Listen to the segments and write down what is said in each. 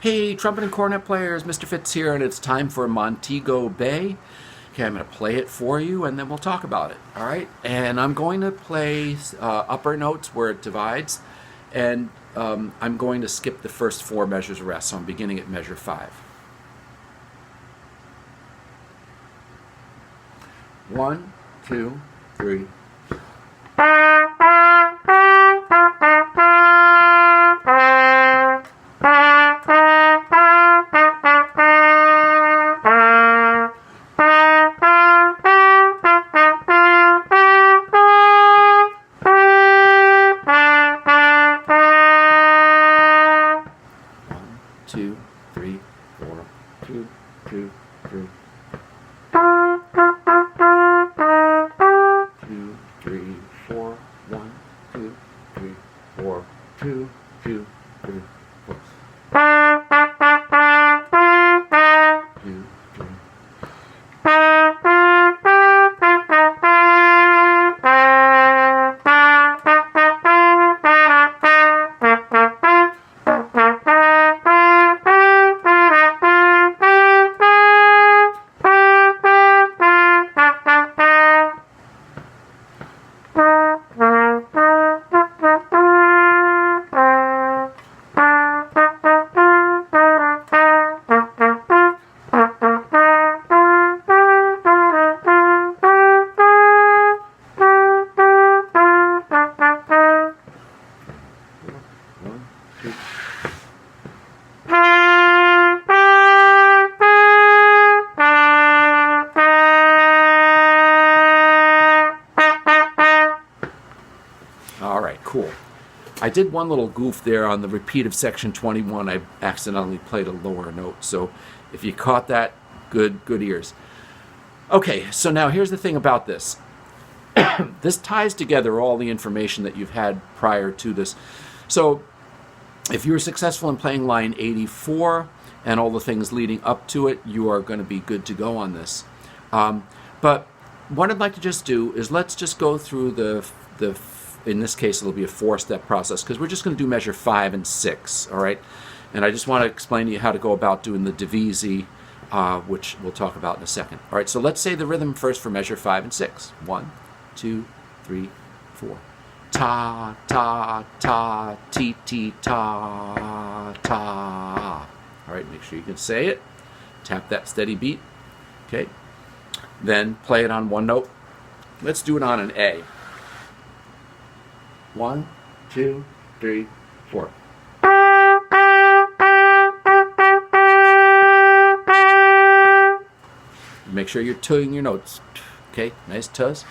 Hey, trumpet and cornet players, Mr. Fitz here, and it's time for Montego Bay. Okay, I'm going to play it for you, and then we'll talk about it, all right? And I'm going to play upper notes where it divides, and I'm going to skip the first 4 measures of rest, so I'm beginning at measure 5. 1, 2, 3. Two, three, four, two, two, three. 2, 3, 4, 1, 2, 3, 4, 2, 2, 3, 4. 2, 3. All right, cool. I did one little goof there on the repeat of section 21. I accidentally played a lower note. So if you caught that, good ears. Okay, so now here's the thing about this. This ties together all the information that you've had prior to this. So if you were successful in playing line 84 and all the things leading up to it, you are going to be good to go on this. But what I'd like to just do is let's just go through the in this case it'll be a 4-step process, because we're just going to do measure 5 and 6, all right? And I just want to explain to you how to go about doing the divisi, which we'll talk about in a second. All right, so let's say the rhythm first for measure 5 and 6. 1, 2, 3, 4. Ta, ta, ta, ti, ti, ta, ta. All right, make sure you can say it. Tap that steady beat. Okay. Then play it on one note. Let's do it on an A. 1, 2, 3, 4. Make sure you're tuning your notes. Okay, nice tuzz.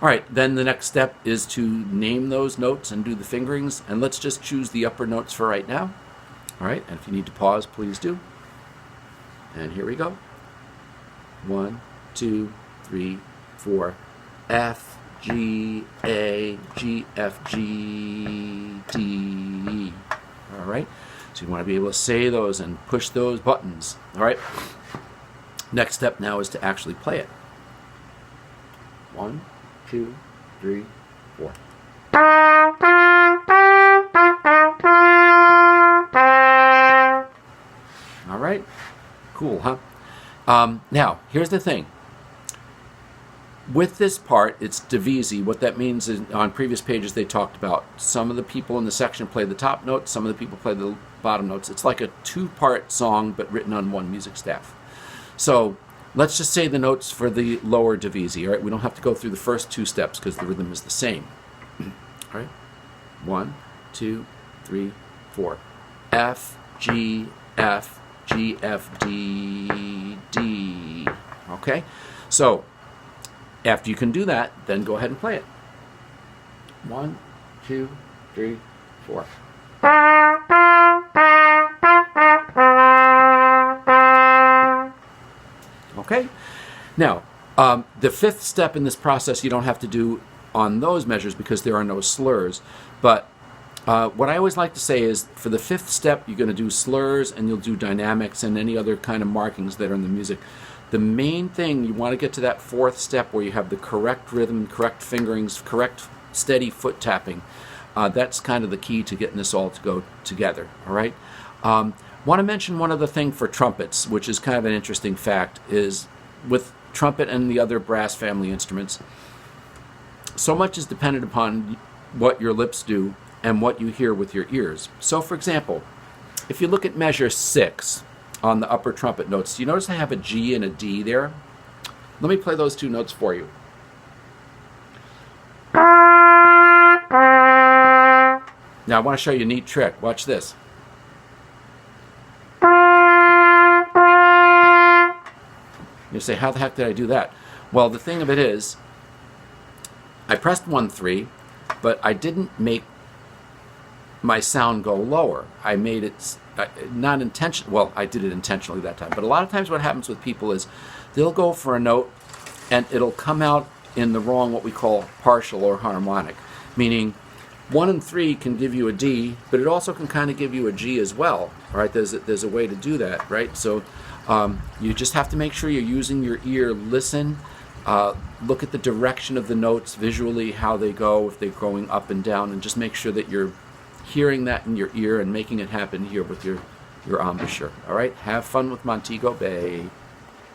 All right, then the next step is to name those notes and do the fingerings, and let's just choose the upper notes for right now. All right, and if you need to pause, please do. And here we go. 1, 2, 3, 4. F, G, A, G, F, G, D. All right, so you want to be able to say those and push those buttons. All right, next step now is to actually play it. 1, 2, 3, 4. All right, cool, huh? Now, here's the thing. With this part, it's divisi. What that means is, on previous pages they talked about, some of the people in the section play the top notes, some of the people play the bottom notes. It's like a 2-part song, but written on one music staff. So let's just say the notes for the lower divisi. All right, we don't have to go through the first 2 steps because the rhythm is the same. All right, 1, 2, 3, 4. F, G, F, G, F, D, D. Okay, so after you can do that, then go ahead and play it. 1, 2, 3, 4. Okay? Now, the 5th step in this process you don't have to do on those measures because there are no slurs. But what I always like to say is, for the 5th step, you're going to do slurs and you'll do dynamics and any other kind of markings that are in the music. The main thing, you want to get to that 4th step where you have the correct rhythm, correct fingerings, correct steady foot tapping. That's kind of the key to getting this all to go together, all right? Want to mention one other thing for trumpets, which is kind of an interesting fact, is with trumpet and the other brass family instruments, so much is dependent upon what your lips do and what you hear with your ears. So, for example, if you look at measure 6 on the upper trumpet notes, do you notice I have a G and a D there? Let me play those two notes for you. Now, I want to show you a neat trick. Watch this. You say, how the heck did I do that? Well, the thing of it is, I pressed 1-3, but I didn't make my sound go lower. I made it not intentional. Well, I did it intentionally that time. But a lot of times what happens with people is they'll go for a note and it'll come out in the wrong, what we call partial or harmonic, meaning 1 and 3 can give you a D, but it also can kind of give you a G as well. All right, there's a way to do that, right? So you just have to make sure you're using your ear. Listen, look at the direction of the notes visually, how they go, if they're going up and down, and just make sure that you're hearing that in your ear and making it happen here with your embouchure. All right, have fun with Montego Bay.